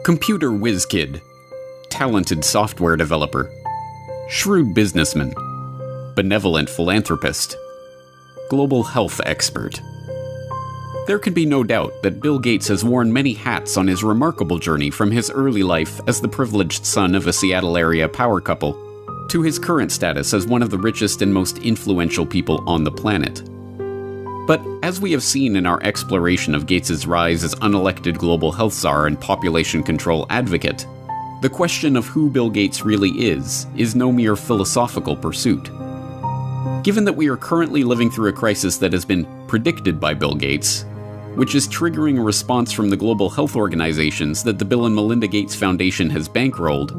Computer whiz kid, talented software developer, shrewd businessman, benevolent philanthropist, global health expert. There can be no doubt that Bill Gates has worn many hats on his remarkable journey from his early life as the privileged son of a Seattle area power couple to his current status as one of the richest and most influential people on the planet. But as we have seen in our exploration of Gates' rise as unelected global health czar and population control advocate, the question of who Bill Gates really is no mere philosophical pursuit. Given that we are currently living through a crisis that has been predicted by Bill Gates, which is triggering a response from the global health organizations that the Bill and Melinda Gates Foundation has bankrolled,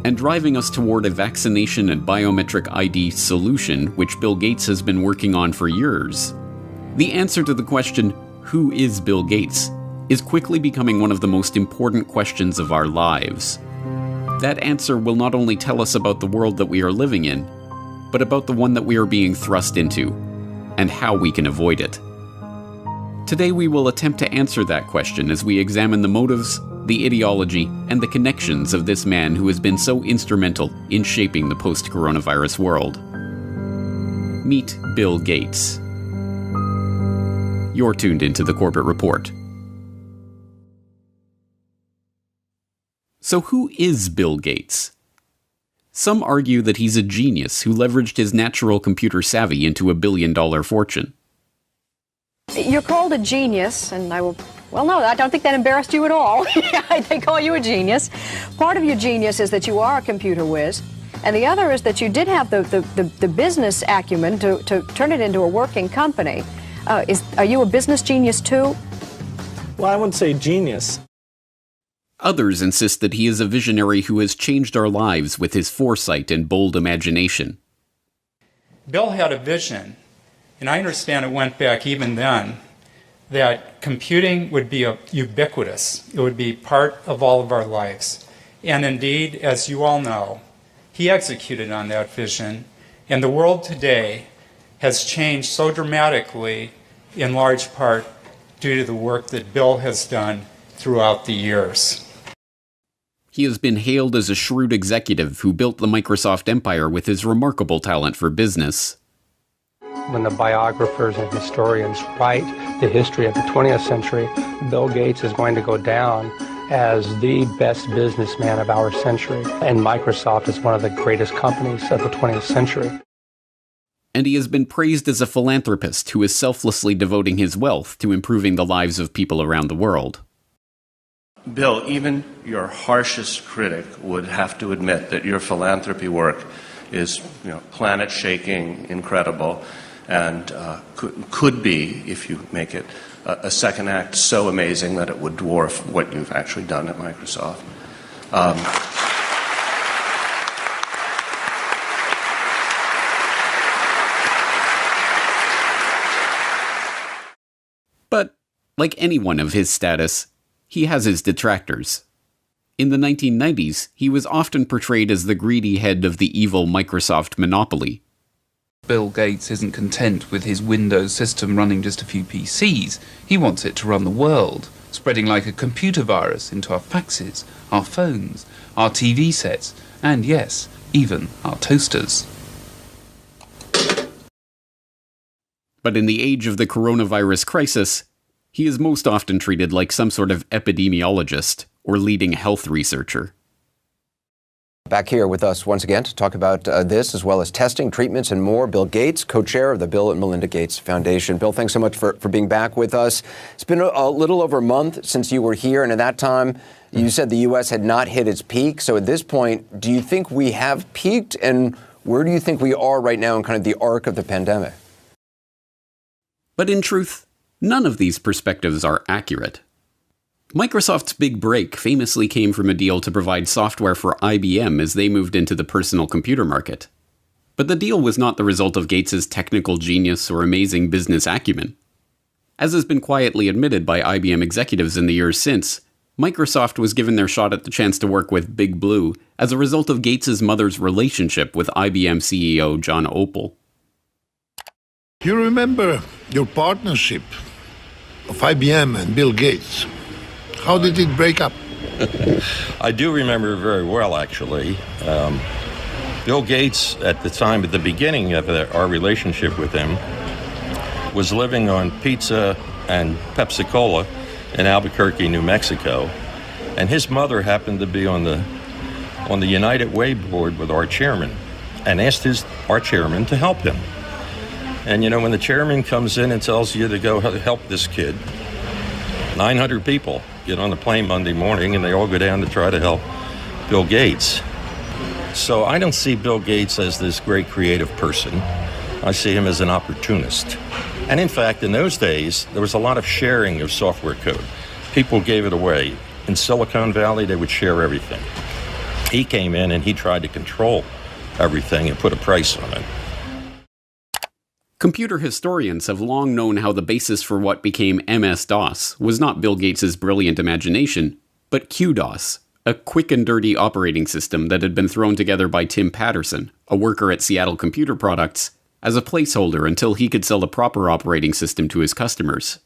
and driving us toward a vaccination and biometric ID solution which Bill Gates has been working on for years, the answer to the question, who is Bill Gates, is quickly becoming one of the most important questions of our lives. That answer will not only tell us about the world that we are living in, but about the one that we are being thrust into, and how we can avoid it. Today we will attempt to answer that question as we examine the motives, the ideology, and the connections of this man who has been so instrumental in shaping the post-coronavirus world. Meet Bill Gates. You're tuned into the Corporate Report. So who is Bill Gates? Some argue that he's a genius who leveraged his natural computer savvy into a billion-dollar fortune. You're called a genius, and no, I don't think that embarrassed you at all. They call you a genius. Part of your genius is that you are a computer whiz, and the other is that you did have the business acumen to turn it into a working company. Are you a business genius too? Well, I wouldn't say genius. Others insist that he is a visionary who has changed our lives with his foresight and bold imagination. Bill had a vision, and I understand it went back even then, that computing would be ubiquitous. It would be part of all of our lives. And indeed, as you all know, he executed on that vision, and the world today has changed so dramatically, in large part due to the work that Bill has done throughout the years. He has been hailed as a shrewd executive who built the Microsoft empire with his remarkable talent for business. When the biographers and historians write the history of the 20th century, Bill Gates is going to go down as the best businessman of our century, and Microsoft is one of the greatest companies of the 20th century. And he has been praised as a philanthropist who is selflessly devoting his wealth to improving the lives of people around the world. Bill, even your harshest critic would have to admit that your philanthropy work is, planet-shaking, incredible, and could be, if you make it a second act, so amazing that it would dwarf what you've actually done at Microsoft. But, like anyone of his status, he has his detractors. In the 1990s, he was often portrayed as the greedy head of the evil Microsoft monopoly. Bill Gates isn't content with his Windows system running just a few PCs. He wants it to run the world, spreading like a computer virus into our faxes, our phones, our TV sets, and yes, even our toasters. But in the age of the coronavirus crisis, he is most often treated like some sort of epidemiologist or leading health researcher. Back here with us once again to talk about this, as well as testing, treatments, and more, Bill Gates, co-chair of the Bill and Melinda Gates Foundation. Bill, thanks so much for being back with us. It's been a little over a month since you were here, and at that time, you said the U.S. had not hit its peak. So at this point, do you think we have peaked, and where do you think we are right now in kind of the arc of the pandemic? But in truth, none of these perspectives are accurate. Microsoft's big break famously came from a deal to provide software for IBM as they moved into the personal computer market. But the deal was not the result of Gates' technical genius or amazing business acumen. As has been quietly admitted by IBM executives in the years since, Microsoft was given their shot at the chance to work with Big Blue as a result of Gates' mother's relationship with IBM CEO John Opel. You remember your partnership of IBM and Bill Gates. How did it break up? I do remember very well, actually. Bill Gates, at the beginning of our relationship with him, was living on pizza and Pepsi-Cola in Albuquerque, New Mexico. And his mother happened to be on the United Way board with our chairman and asked our chairman to help him. And, when the chairman comes in and tells you to go help this kid, 900 people get on the plane Monday morning and they all go down to try to help Bill Gates. So I don't see Bill Gates as this great creative person. I see him as an opportunist. And in fact, in those days, there was a lot of sharing of software code. People gave it away. In Silicon Valley, they would share everything. He came in and he tried to control everything and put a price on it. Computer historians have long known how the basis for what became MS-DOS was not Bill Gates' brilliant imagination, but QDOS, a quick and dirty operating system that had been thrown together by Tim Patterson, a worker at Seattle Computer Products, as a placeholder until he could sell the proper operating system to his customers.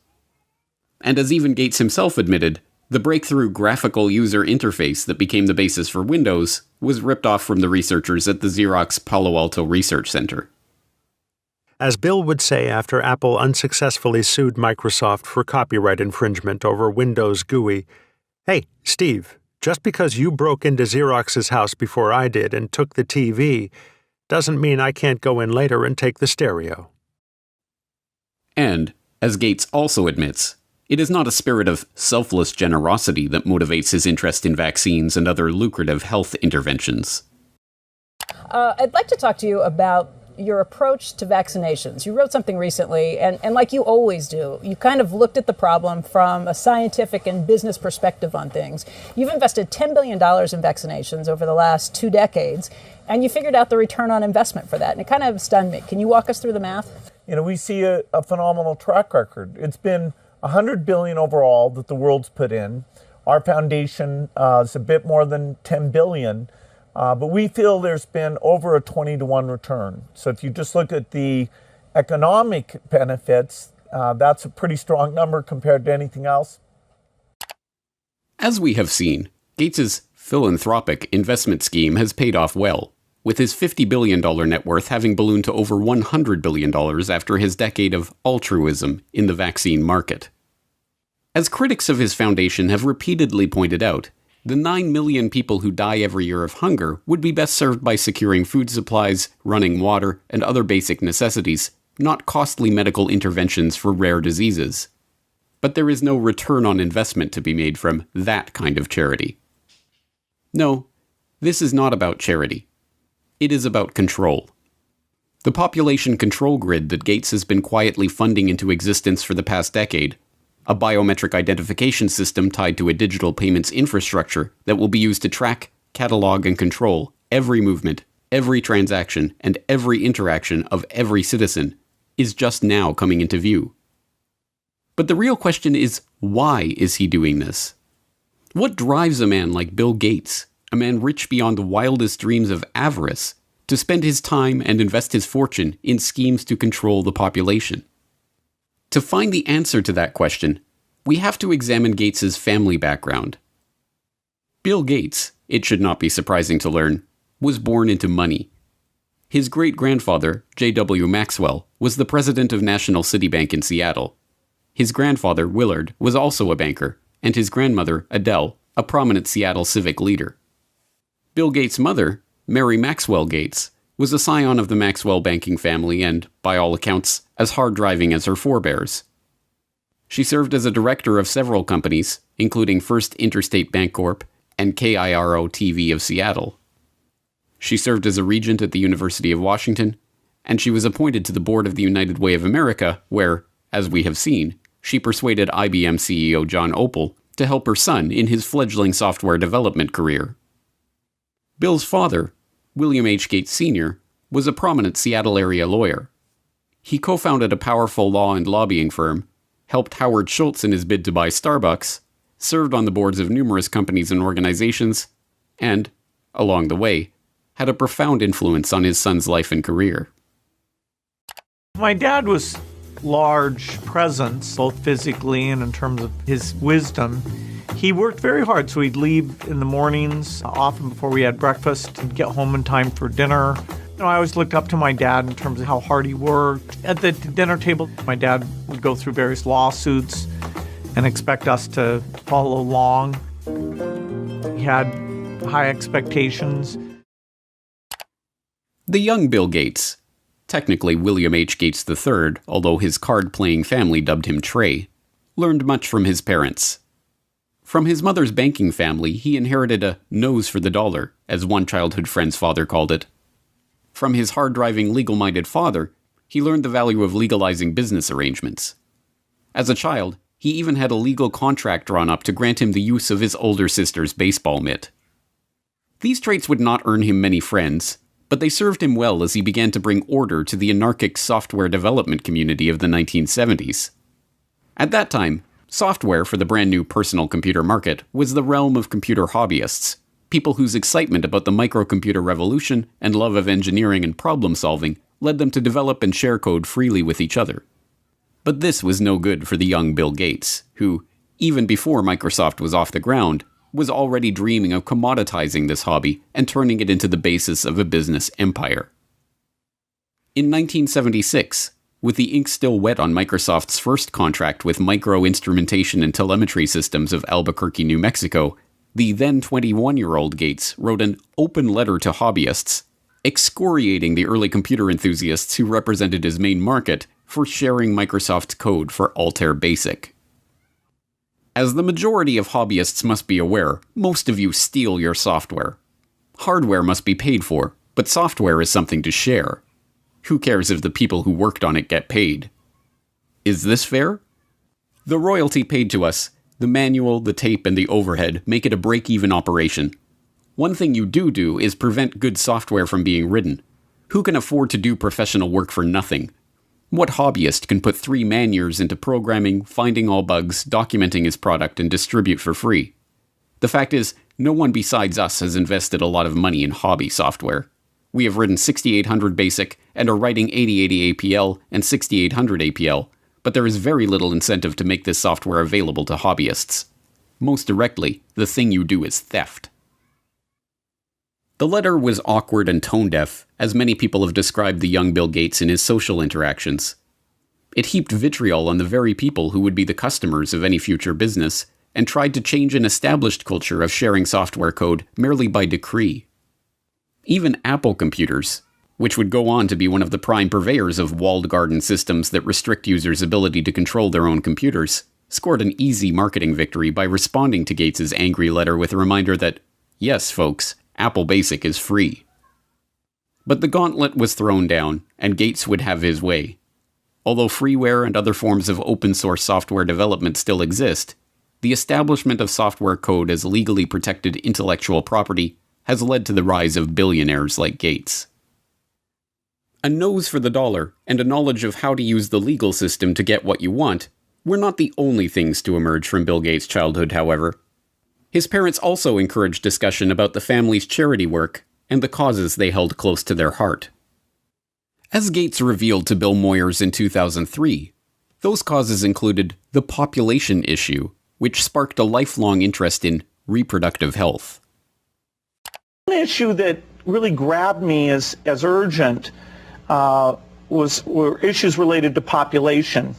And as even Gates himself admitted, the breakthrough graphical user interface that became the basis for Windows was ripped off from the researchers at the Xerox Palo Alto Research Center. As Bill would say after Apple unsuccessfully sued Microsoft for copyright infringement over Windows GUI, "Hey, Steve, just because you broke into Xerox's house before I did and took the TV doesn't mean I can't go in later and take the stereo." And, as Gates also admits, it is not a spirit of selfless generosity that motivates his interest in vaccines and other lucrative health interventions. I'd like to talk to you about your approach to vaccinations. You wrote something recently, and like you always do, you kind of looked at the problem from a scientific and business perspective on things. You've invested $10 billion in vaccinations over the last 2 decades, and you figured out the return on investment for that, and it kind of stunned me. Can you walk us through the math? We see a phenomenal track record. It's been $100 billion overall that the world's put in. Our foundation is a bit more than $10 billion. But we feel there's been over a 20-to-1 return. So if you just look at the economic benefits, that's a pretty strong number compared to anything else. As we have seen, Gates' philanthropic investment scheme has paid off well, with his $50 billion net worth having ballooned to over $100 billion after his decade of altruism in the vaccine market. As critics of his foundation have repeatedly pointed out, the 9 million people who die every year of hunger would be best served by securing food supplies, running water, and other basic necessities, not costly medical interventions for rare diseases. But there is no return on investment to be made from that kind of charity. No, this is not about charity. It is about control. The population control grid that Gates has been quietly funding into existence for the past decade, a biometric identification system tied to a digital payments infrastructure that will be used to track, catalog, and control every movement, every transaction, and every interaction of every citizen, is just now coming into view. But the real question is, why is he doing this? What drives a man like Bill Gates, a man rich beyond the wildest dreams of avarice, to spend his time and invest his fortune in schemes to control the population? To find the answer to that question, we have to examine Gates' family background. Bill Gates, it should not be surprising to learn, was born into money. His great-grandfather, J.W. Maxwell, was the president of National City Bank in Seattle. His grandfather, Willard, was also a banker, and his grandmother, Adele, a prominent Seattle civic leader. Bill Gates' mother, Mary Maxwell Gates, was a scion of the Maxwell banking family and, by all accounts, as hard-driving as her forebears. She served as a director of several companies, including First Interstate Bancorp and KIRO-TV of Seattle. She served as a regent at the University of Washington, and she was appointed to the board of the United Way of America, where, as we have seen, she persuaded IBM CEO John Opel to help her son in his fledgling software development career. Bill's father, William H. Gates Sr., was a prominent Seattle area lawyer. He co-founded a powerful law and lobbying firm, helped Howard Schultz in his bid to buy Starbucks, served on the boards of numerous companies and organizations, and, along the way, had a profound influence on his son's life and career. My dad was large presence, both physically and in terms of his wisdom. He worked very hard, so he'd leave in the mornings, often before we had breakfast, and get home in time for dinner. I always looked up to my dad in terms of how hard he worked. At the dinner table, my dad would go through various lawsuits and expect us to follow along. He had high expectations. The young Bill Gates, technically William H. Gates III, although his card-playing family dubbed him Trey, learned much from his parents. From his mother's banking family, he inherited a nose for the dollar, as one childhood friend's father called it. From his hard-driving, legal-minded father, he learned the value of legalizing business arrangements. As a child, he even had a legal contract drawn up to grant him the use of his older sister's baseball mitt. These traits would not earn him many friends, but they served him well as he began to bring order to the anarchic software development community of the 1970s. At that time, software for the brand new personal computer market was the realm of computer hobbyists, people whose excitement about the microcomputer revolution and love of engineering and problem-solving led them to develop and share code freely with each other. But this was no good for the young Bill Gates, who, even before Microsoft was off the ground, was already dreaming of commoditizing this hobby and turning it into the basis of a business empire. In 1976, with the ink still wet on Microsoft's first contract with Micro Instrumentation and Telemetry Systems of Albuquerque, New Mexico, the then 21-year-old Gates wrote an open letter to hobbyists, excoriating the early computer enthusiasts who represented his main market for sharing Microsoft's code for Altair Basic. As the majority of hobbyists must be aware, most of you steal your software. Hardware must be paid for, but software is something to share. Who cares if the people who worked on it get paid? Is this fair? The royalty paid to us, the manual, the tape, and the overhead make it a break-even operation. One thing you do is prevent good software from being written. Who can afford to do professional work for nothing? What hobbyist can put 3 man-years into programming, finding all bugs, documenting his product, and distribute for free? The fact is, no one besides us has invested a lot of money in hobby software. We have written 6800 BASIC and are writing 8080 APL and 6800 APL, but there is very little incentive to make this software available to hobbyists. Most directly, the thing you do is theft. The letter was awkward and tone-deaf, as many people have described the young Bill Gates in his social interactions. It heaped vitriol on the very people who would be the customers of any future business, and tried to change an established culture of sharing software code merely by decree. Even Apple computers, which would go on to be one of the prime purveyors of walled garden systems that restrict users' ability to control their own computers, scored an easy marketing victory by responding to Gates's angry letter with a reminder that, yes, folks, Apple Basic is free. But the gauntlet was thrown down, and Gates would have his way. Although freeware and other forms of open-source software development still exist, the establishment of software code as legally protected intellectual property has led to the rise of billionaires like Gates. A nose for the dollar and a knowledge of how to use the legal system to get what you want were not the only things to emerge from Bill Gates' childhood, however. His parents also encouraged discussion about the family's charity work and the causes they held close to their heart. As Gates revealed to Bill Moyers in 2003, those causes included the population issue, which sparked a lifelong interest in reproductive health. One issue that really grabbed me as urgent were issues related to population,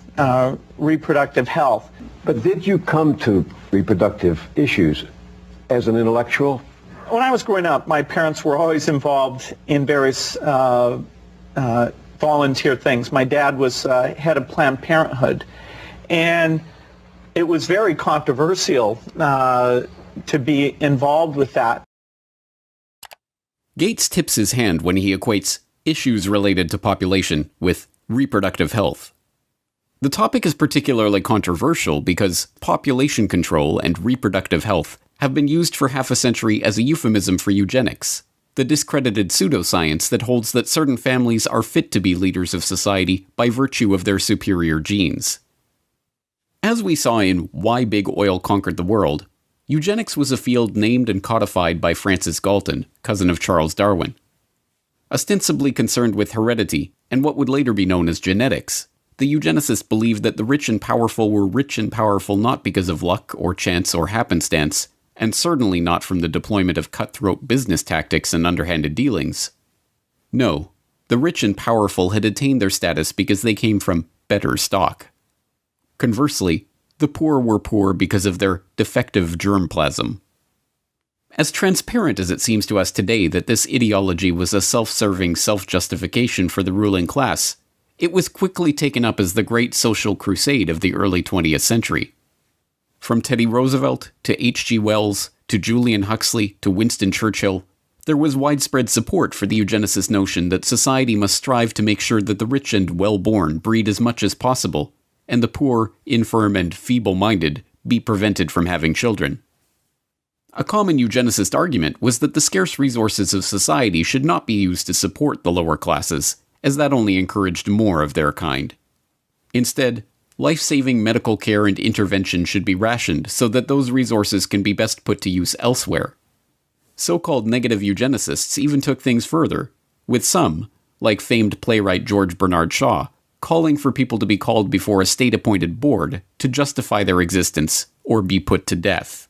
reproductive health. But did you come to reproductive issues as an intellectual? When I was growing up, my parents were always involved in various volunteer things. My dad was head of Planned Parenthood, and it was very controversial to be involved with that. Gates tips his hand when he equates issues related to population with reproductive health. The topic is particularly controversial because population control and reproductive health have been used for half a century as a euphemism for eugenics, the discredited pseudoscience that holds that certain families are fit to be leaders of society by virtue of their superior genes. As we saw in Why Big Oil Conquered the World, eugenics was a field named and codified by Francis Galton, cousin of Charles Darwin. Ostensibly concerned with heredity and what would later be known as genetics, the eugenicists believed that the rich and powerful were rich and powerful not because of luck or chance or happenstance, and certainly not from the deployment of cutthroat business tactics and underhanded dealings. No, the rich and powerful had attained their status because they came from better stock. Conversely, the poor were poor because of their defective germplasm. As transparent as it seems to us today that this ideology was a self-serving self-justification for the ruling class, it was quickly taken up as the great social crusade of the early 20th century. From Teddy Roosevelt to H.G. Wells to Julian Huxley to Winston Churchill, there was widespread support for the eugenicist notion that society must strive to make sure that the rich and well-born breed as much as possible, and the poor, infirm, and feeble-minded be prevented from having children. A common eugenicist argument was that the scarce resources of society should not be used to support the lower classes, as that only encouraged more of their kind. Instead, life-saving medical care and intervention should be rationed so that those resources can be best put to use elsewhere. So-called negative eugenicists even took things further, with some, like famed playwright George Bernard Shaw, calling for people to be called before a state-appointed board to justify their existence or be put to death.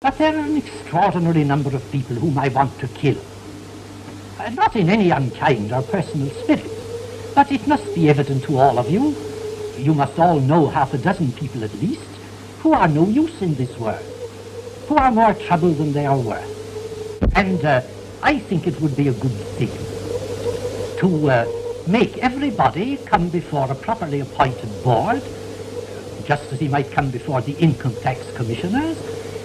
But there are an extraordinary number of people whom I want to kill. Not in any unkind or personal spirit, but it must be evident to all of you, you must all know half a dozen people at least, who are no use in this world, who are more trouble than they are worth. And I think it would be a good thing to make everybody come before a properly appointed board, just as he might come before the income tax commissioners,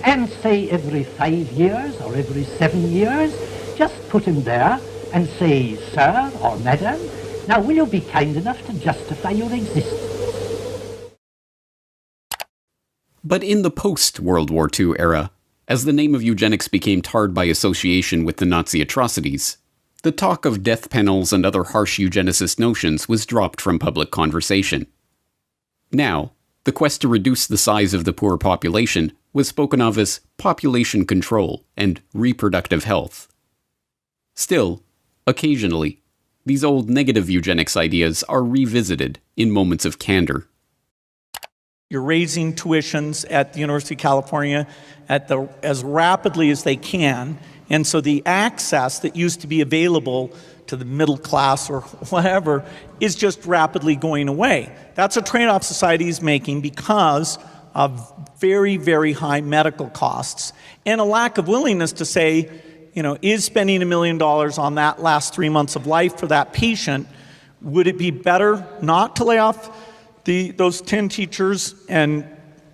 and say every 5 years or every 7 years, just put him there and say, "Sir or Madam, now will you be kind enough to justify your existence?" But in the post-World War II era, as the name of eugenics became tarred by association with the Nazi atrocities, the talk of death panels and other harsh eugenicist notions was dropped from public conversation. Now, the quest to reduce the size of the poor population was spoken of as population control and reproductive health. Still, occasionally, these old negative eugenics ideas are revisited in moments of candor. You're raising tuitions at the University of California as rapidly as they can, and so the access that used to be available to the middle class or whatever is just rapidly going away. That's a trade-off society is making because of very, very high medical costs and a lack of willingness to say, is spending $1 million on that last 3 months of life for that patient, would it be better not to lay off those 10 teachers and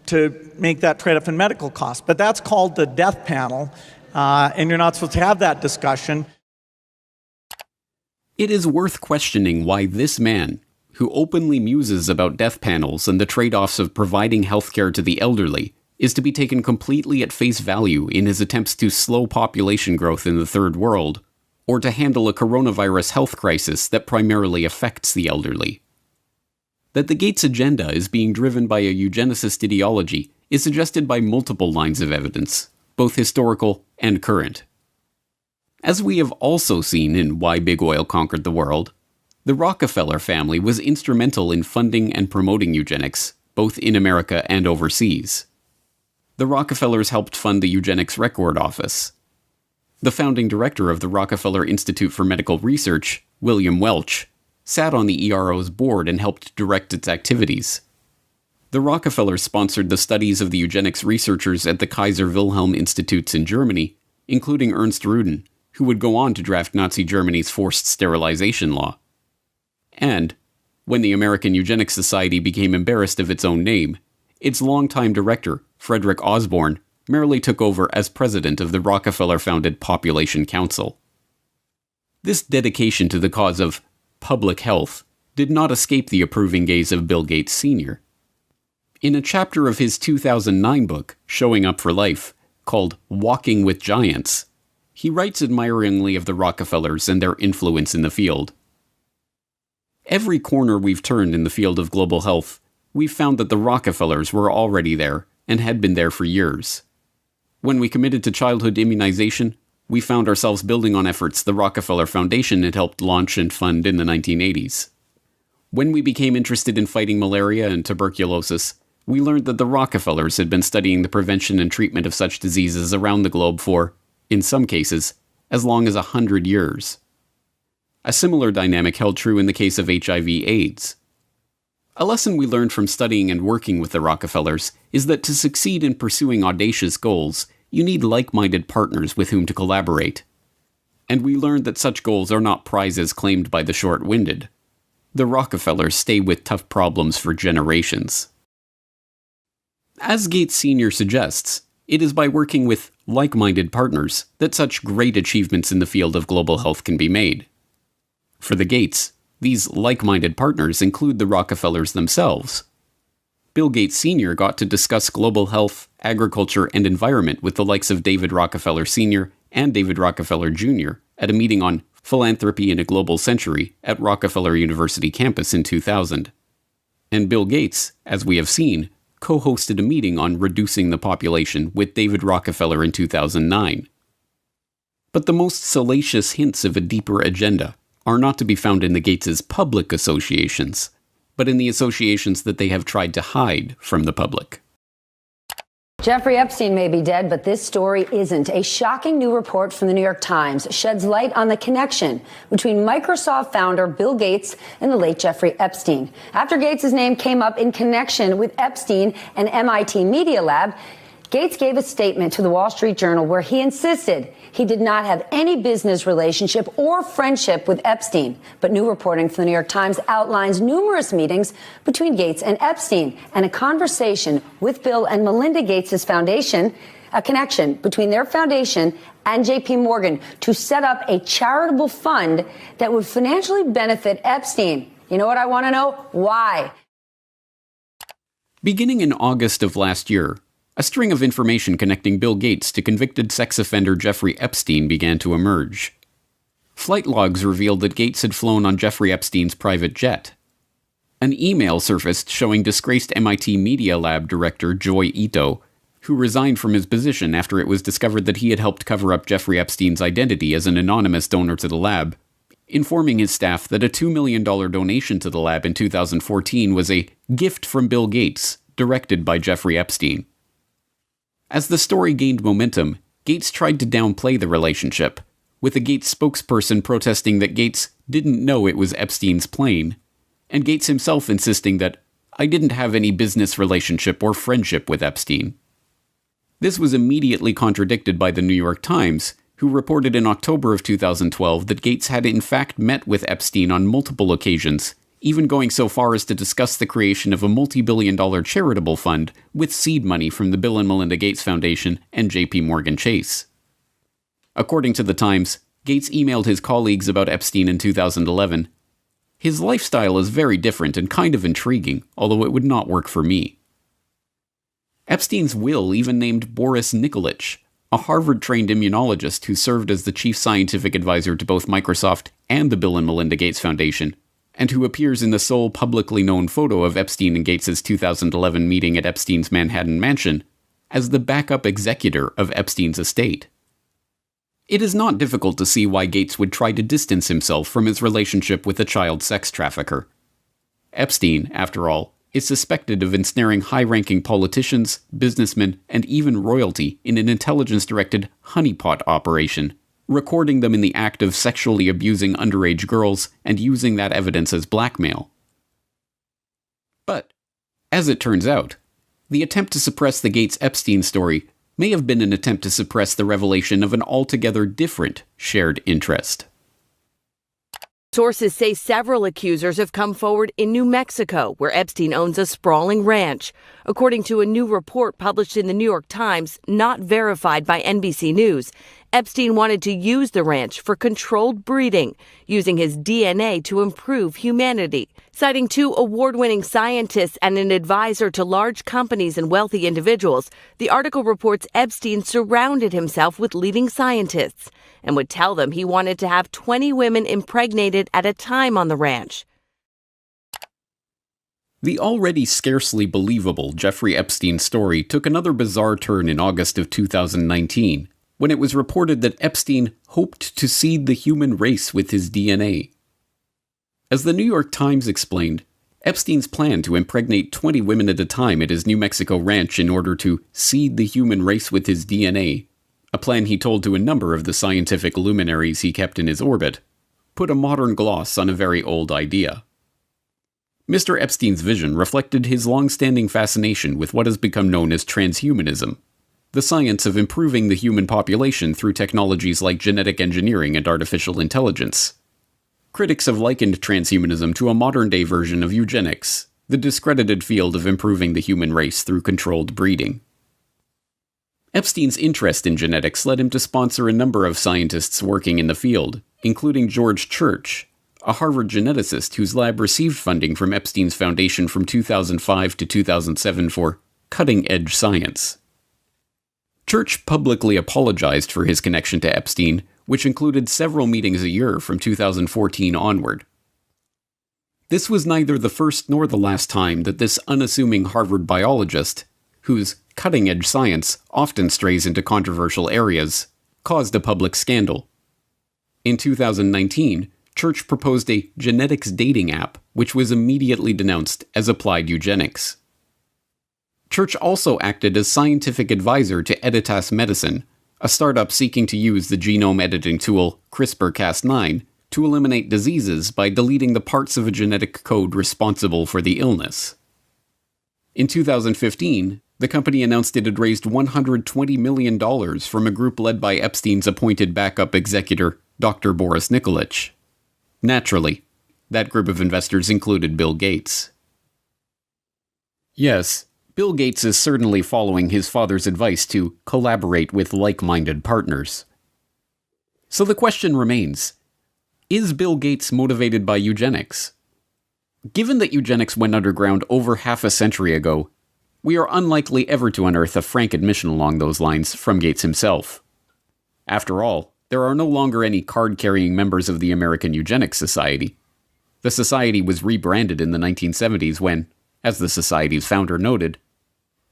to make that trade-off in medical costs? But that's called the death panel, and you're not supposed to have that discussion. It is worth questioning why this man, who openly muses about death panels and the trade-offs of providing healthcare to the elderly, is to be taken completely at face value in his attempts to slow population growth in the Third World, or to handle a coronavirus health crisis that primarily affects the elderly. That the Gates agenda is being driven by a eugenicist ideology is suggested by multiple lines of evidence, both historical and current. As we have also seen in Why Big Oil Conquered the World, the Rockefeller family was instrumental in funding and promoting eugenics, both in America and overseas. The Rockefellers helped fund the Eugenics Record Office. The founding director of the Rockefeller Institute for Medical Research, William Welch, sat on the ERO's board and helped direct its activities. The Rockefellers sponsored the studies of the eugenics researchers at the Kaiser Wilhelm Institutes in Germany, including Ernst Rudin, who would go on to draft Nazi Germany's forced sterilization law. And, when the American Eugenics Society became embarrassed of its own name, its longtime director, Frederick Osborne, merely took over as president of the Rockefeller-founded Population Council. This dedication to the cause of public health did not escape the approving gaze of Bill Gates Sr. In a chapter of his 2009 book, Showing Up for Life, called Walking with Giants, he writes admiringly of the Rockefellers and their influence in the field. Every corner we've turned in the field of global health, we've found that the Rockefellers were already there and had been there for years. When we committed to childhood immunization, we found ourselves building on efforts the Rockefeller Foundation had helped launch and fund in the 1980s. When we became interested in fighting malaria and tuberculosis, we learned that the Rockefellers had been studying the prevention and treatment of such diseases around the globe for, in some cases, as long as 100 years. A similar dynamic held true in the case of HIV/AIDS. A lesson we learned from studying and working with the Rockefellers is that to succeed in pursuing audacious goals, you need like-minded partners with whom to collaborate. And we learned that such goals are not prizes claimed by the short-winded. The Rockefellers stay with tough problems for generations. As Gates Sr. suggests, it is by working with like-minded partners that such great achievements in the field of global health can be made. For the Gates, these like-minded partners include the Rockefellers themselves. Bill Gates Sr. got to discuss global health, agriculture, and environment with the likes of David Rockefeller Sr. and David Rockefeller Jr. at a meeting on Philanthropy in a Global Century at Rockefeller University campus in 2000. And Bill Gates, as we have seen, co-hosted a meeting on reducing the population with David Rockefeller in 2009. But the most salacious hints of a deeper agenda are not to be found in the Gates' public associations, but in the associations that they have tried to hide from the public. Jeffrey Epstein may be dead, but this story isn't. A shocking new report from the New York Times sheds light on the connection between Microsoft founder Bill Gates and the late Jeffrey Epstein. After Gates' name came up in connection with Epstein and MIT Media Lab, Gates gave a statement to the Wall Street Journal where he insisted he did not have any business relationship or friendship with Epstein. But new reporting from the New York Times outlines numerous meetings between Gates and Epstein and a conversation with Bill and Melinda Gates' foundation, a connection between their foundation and J.P. Morgan to set up a charitable fund that would financially benefit Epstein. You know what I want to know? Why? Beginning in August of last year, a string of information connecting Bill Gates to convicted sex offender Jeffrey Epstein began to emerge. Flight logs revealed that Gates had flown on Jeffrey Epstein's private jet. An email surfaced showing disgraced MIT Media Lab director Joy Ito, who resigned from his position after it was discovered that he had helped cover up Jeffrey Epstein's identity as an anonymous donor to the lab, informing his staff that a $2 million donation to the lab in 2014 was a gift from Bill Gates, directed by Jeffrey Epstein. As the story gained momentum, Gates tried to downplay the relationship, with a Gates spokesperson protesting that Gates didn't know it was Epstein's plane, and Gates himself insisting that, "I didn't have any business relationship or friendship with Epstein." This was immediately contradicted by the New York Times, who reported in October of 2012 that Gates had in fact met with Epstein on multiple occasions, even going so far as to discuss the creation of a multi-billion-dollar charitable fund with seed money from the Bill and Melinda Gates Foundation and J.P. Morgan Chase. According to the Times, Gates emailed his colleagues about Epstein in 2011. "His lifestyle is very different and kind of intriguing, although it would not work for me." Epstein's will even named Boris Nikolic, a Harvard-trained immunologist who served as the chief scientific advisor to both Microsoft and the Bill and Melinda Gates Foundation, and who appears in the sole publicly known photo of Epstein and Gates' 2011 meeting at Epstein's Manhattan mansion, as the backup executor of Epstein's estate. It is not difficult to see why Gates would try to distance himself from his relationship with a child sex trafficker. Epstein, after all, is suspected of ensnaring high-ranking politicians, businessmen, and even royalty in an intelligence-directed honeypot operation, recording them in the act of sexually abusing underage girls and using that evidence as blackmail. But, as it turns out, the attempt to suppress the Gates-Epstein story may have been an attempt to suppress the revelation of an altogether different shared interest. Sources say several accusers have come forward in New Mexico, where Epstein owns a sprawling ranch. According to a new report published in the New York Times, not verified by NBC News, Epstein wanted to use the ranch for controlled breeding, using his DNA to improve humanity. Citing 2 award-winning scientists and an advisor to large companies and wealthy individuals, the article reports Epstein surrounded himself with leading scientists and would tell them he wanted to have 20 women impregnated at a time on the ranch. The already scarcely believable Jeffrey Epstein story took another bizarre turn in August of 2019, when it was reported that Epstein hoped to seed the human race with his DNA. As the New York Times explained, Epstein's plan to impregnate 20 women at a time at his New Mexico ranch in order to seed the human race with his DNA, a plan he told to a number of the scientific luminaries he kept in his orbit, put a modern gloss on a very old idea. Mr. Epstein's vision reflected his long-standing fascination with what has become known as transhumanism, the science of improving the human population through technologies like genetic engineering and artificial intelligence. Critics have likened transhumanism to a modern-day version of eugenics, the discredited field of improving the human race through controlled breeding. Epstein's interest in genetics led him to sponsor a number of scientists working in the field, including George Church, a Harvard geneticist whose lab received funding from Epstein's foundation from 2005 to 2007 for cutting-edge science. Church publicly apologized for his connection to Epstein, which included several meetings a year from 2014 onward. This was neither the first nor the last time that this unassuming Harvard biologist, whose cutting-edge science often strays into controversial areas, caused a public scandal. In 2019, Church proposed a genetics dating app, which was immediately denounced as applied eugenics. Church also acted as scientific advisor to Editas Medicine, a startup seeking to use the genome editing tool CRISPR-Cas9 to eliminate diseases by deleting the parts of a genetic code responsible for the illness. In 2015, the company announced it had raised $120 million from a group led by Epstein's appointed backup executor, Dr. Boris Nikolic. Naturally, that group of investors included Bill Gates. Yes, Bill Gates is certainly following his father's advice to collaborate with like-minded partners. So the question remains, is Bill Gates motivated by eugenics? Given that eugenics went underground over half a century ago, we are unlikely ever to unearth a frank admission along those lines from Gates himself. After all, there are no longer any card-carrying members of the American Eugenics Society. The society was rebranded in the 1970s when, as the society's founder noted,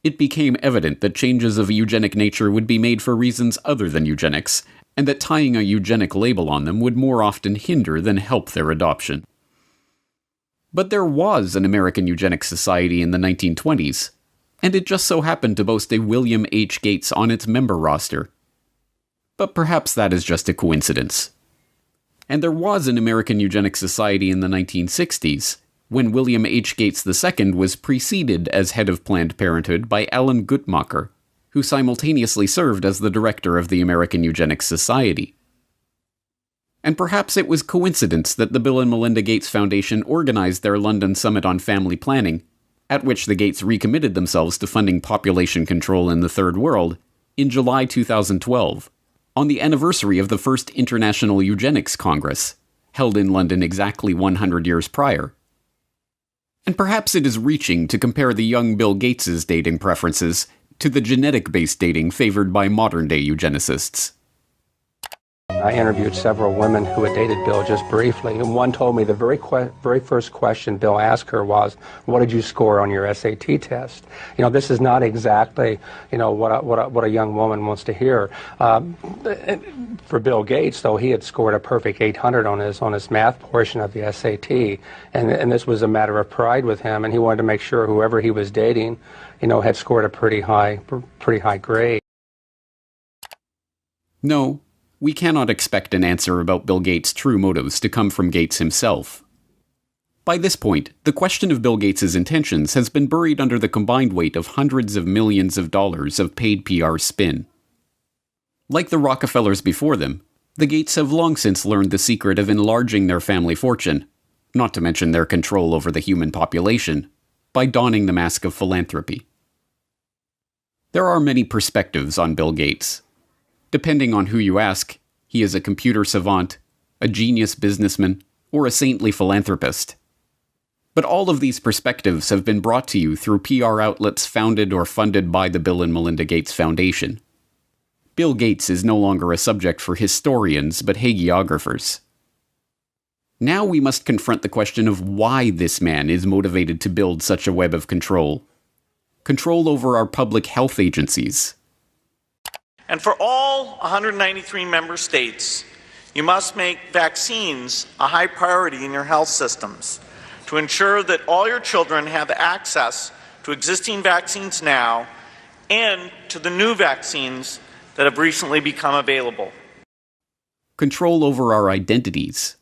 it became evident that changes of a eugenic nature would be made for reasons other than eugenics, and that tying a eugenic label on them would more often hinder than help their adoption. But there was an American Eugenics Society in the 1920s, and it just so happened to boast a William H. Gates on its member roster. But perhaps that is just a coincidence. And there was an American Eugenics Society in the 1960s, when William H. Gates II was preceded as head of Planned Parenthood by Alan Guttmacher, who simultaneously served as the director of the American Eugenics Society. And perhaps it was coincidence that the Bill and Melinda Gates Foundation organized their London Summit on Family Planning, at which the Gates recommitted themselves to funding population control in the Third World, in July 2012, on the anniversary of the first International Eugenics Congress, held in London exactly 100 years prior. And perhaps it is reaching to compare the young Bill Gates' dating preferences to the genetic-based dating favored by modern-day eugenicists. I interviewed several women who had dated Bill just briefly, and one told me the very first question Bill asked her was, "What did you score on your SAT test?" You know, this is not exactly, what a young woman wants to hear. For Bill Gates, though, he had scored a perfect 800 on his math portion of the SAT, and this was a matter of pride with him, and he wanted to make sure whoever he was dating, had scored a pretty high grade. No, we cannot expect an answer about Bill Gates' true motives to come from Gates himself. By this point, the question of Bill Gates' intentions has been buried under the combined weight of hundreds of millions of dollars of paid PR spin. Like the Rockefellers before them, the Gates have long since learned the secret of enlarging their family fortune, not to mention their control over the human population, by donning the mask of philanthropy. There are many perspectives on Bill Gates. Depending on who you ask, he is a computer savant, a genius businessman, or a saintly philanthropist. But all of these perspectives have been brought to you through PR outlets founded or funded by the Bill and Melinda Gates Foundation. Bill Gates is no longer a subject for historians but hagiographers. Now we must confront the question of why this man is motivated to build such a web of control. Control over our public health agencies. And for all 193 member states, You must make vaccines a high priority in your health systems to ensure that all your children have access to existing vaccines now and to the new vaccines that have recently become available. Control over our identities.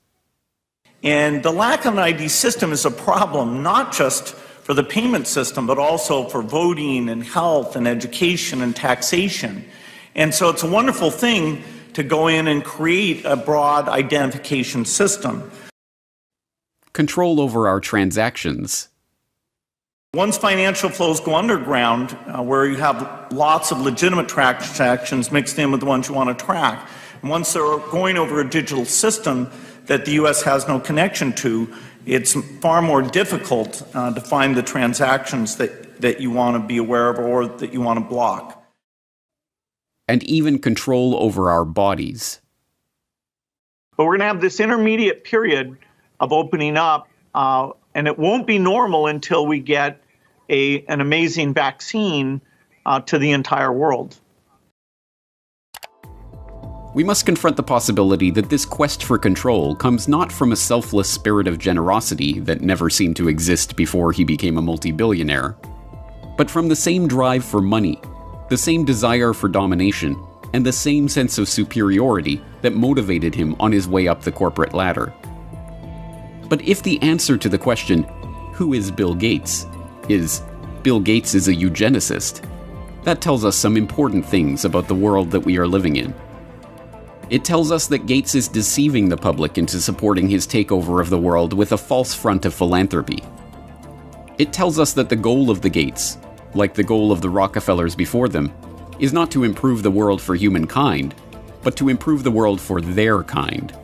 And the lack of an ID system is a problem, not just for the payment system, but also for voting and health and education and taxation. And so it's a wonderful thing to go in and create a broad identification system. Control over our transactions. Once financial flows go underground, where you have lots of legitimate transactions mixed in with the ones you want to track, and once they're going over a digital system that the U.S. has no connection to, it's far more difficult to find the transactions that you want to be aware of or that you want to block. And even control over our bodies. But we're going to have this intermediate period of opening up, and it won't be normal until we get an amazing vaccine to the entire world. We must confront the possibility that this quest for control comes not from a selfless spirit of generosity that never seemed to exist before he became a multi-billionaire, but from the same drive for money, the same desire for domination, and the same sense of superiority that motivated him on his way up the corporate ladder. But if the answer to the question, who is Bill Gates, is Bill Gates is a eugenicist, that tells us some important things about the world that we are living in. It tells us that Gates is deceiving the public into supporting his takeover of the world with a false front of philanthropy. It tells us that the goal of the Gates, like the goal of the Rockefellers before them, is not to improve the world for humankind, but to improve the world for their kind.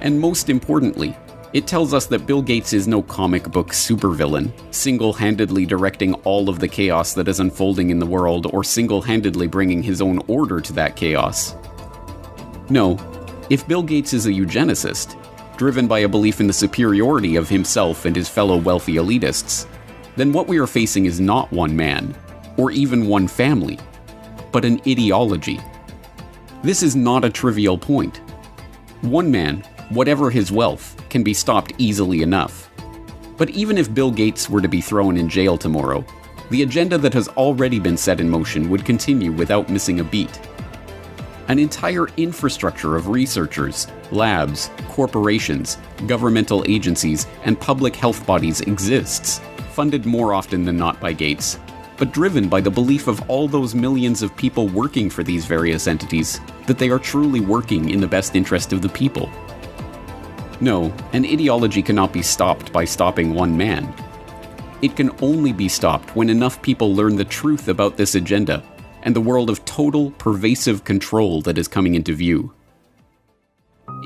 And most importantly, it tells us that Bill Gates is no comic book supervillain, single-handedly directing all of the chaos that is unfolding in the world or single-handedly bringing his own order to that chaos. No, if Bill Gates is a eugenicist, driven by a belief in the superiority of himself and his fellow wealthy elitists, then what we are facing is not one man, or even one family, but an ideology. This is not a trivial point. One man, whatever his wealth, can be stopped easily enough. But even if Bill Gates were to be thrown in jail tomorrow, the agenda that has already been set in motion would continue without missing a beat. An entire infrastructure of researchers, labs, corporations, governmental agencies, and public health bodies exists, funded more often than not by Gates, but driven by the belief of all those millions of people working for these various entities that they are truly working in the best interest of the people. No, an ideology cannot be stopped by stopping one man. It can only be stopped when enough people learn the truth about this agenda and the world of total, pervasive control that is coming into view.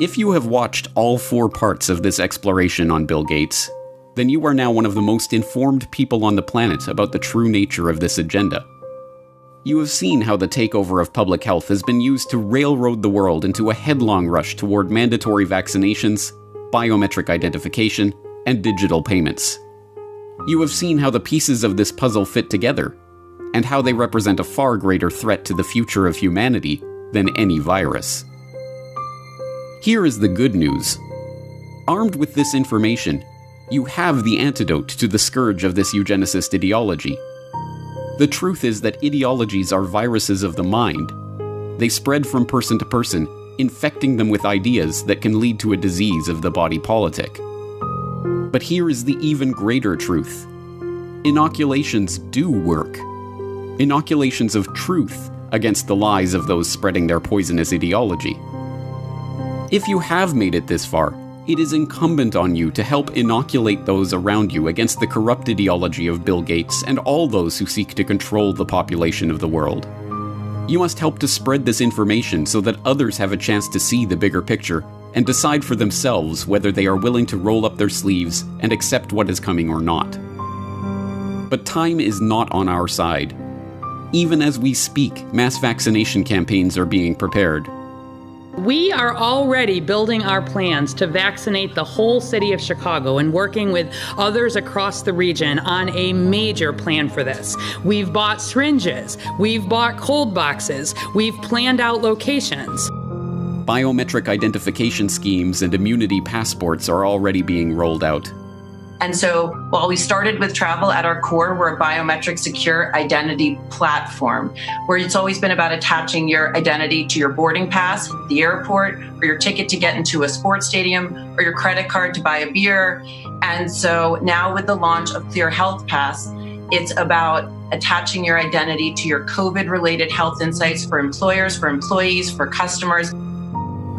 If you have watched all 4 parts of this exploration on Bill Gates, then you are now one of the most informed people on the planet about the true nature of this agenda. You have seen how the takeover of public health has been used to railroad the world into a headlong rush toward mandatory vaccinations, biometric identification, and digital payments. You have seen how the pieces of this puzzle fit together, and how they represent a far greater threat to the future of humanity than any virus. Here is the good news. Armed with this information, you have the antidote to the scourge of this eugenicist ideology. The truth is that ideologies are viruses of the mind. They spread from person to person, infecting them with ideas that can lead to a disease of the body politic. But here is the even greater truth. Inoculations do work. Inoculations of truth against the lies of those spreading their poisonous ideology. If you have made it this far, it is incumbent on you to help inoculate those around you against the corrupt ideology of Bill Gates and all those who seek to control the population of the world. You must help to spread this information so that others have a chance to see the bigger picture and decide for themselves whether they are willing to roll up their sleeves and accept what is coming or not. But time is not on our side. Even as we speak, mass vaccination campaigns are being prepared. We are already building our plans to vaccinate the whole city of Chicago and working with others across the region on a major plan for this. We've bought syringes, we've bought cold boxes, we've planned out locations. biometric identification schemes and immunity passports are already being rolled out. And so while we started with travel at our core, we're a biometric secure identity platform where it's always been about attaching your identity to your boarding pass at the airport, or your ticket to get into a sports stadium, or your credit card to buy a beer. And so now with the launch of Clear Health Pass, it's about attaching your identity to your COVID-related health insights for employers, for employees, for customers.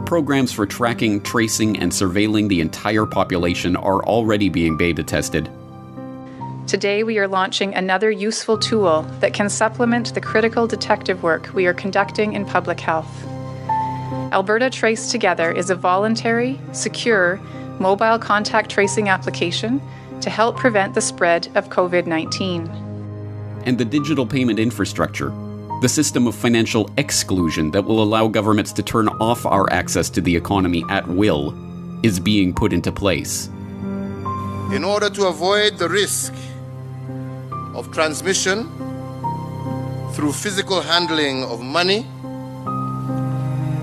Programs for tracking, tracing, and surveilling the entire population are already being beta tested. Today we are launching another useful tool that can supplement the critical detective work we are conducting in public health. Alberta Trace Together is a voluntary, secure, mobile contact tracing application to help prevent the spread of COVID-19. And the digital payment infrastructure, the system of financial exclusion that will allow governments to turn off our access to the economy at will, is being put into place. In order to avoid the risk of transmission through physical handling of money,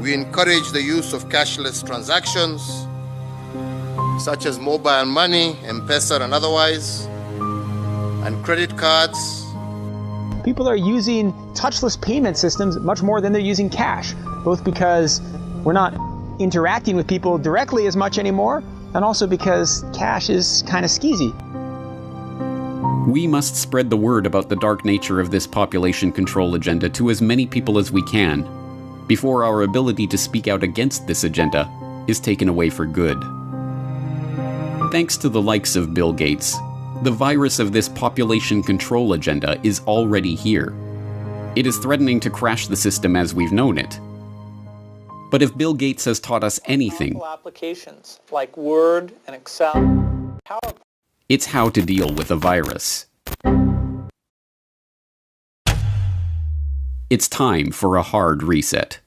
we encourage the use of cashless transactions, such as mobile money, M-Pesa and otherwise, and credit cards. People are using touchless payment systems much more than they're using cash, both because we're not interacting with people directly as much anymore, and also because cash is kind of skeezy. We must spread the word about the dark nature of this population control agenda to as many people as we can, before our ability to speak out against this agenda is taken away for good. Thanks to the likes of Bill Gates, the virus of this population control agenda is already here. It is threatening to crash the system as we've known it. But if Bill Gates has taught us anything, Applications like Word and Excel, PowerPoint. It's how to deal with a virus. It's time for a hard reset.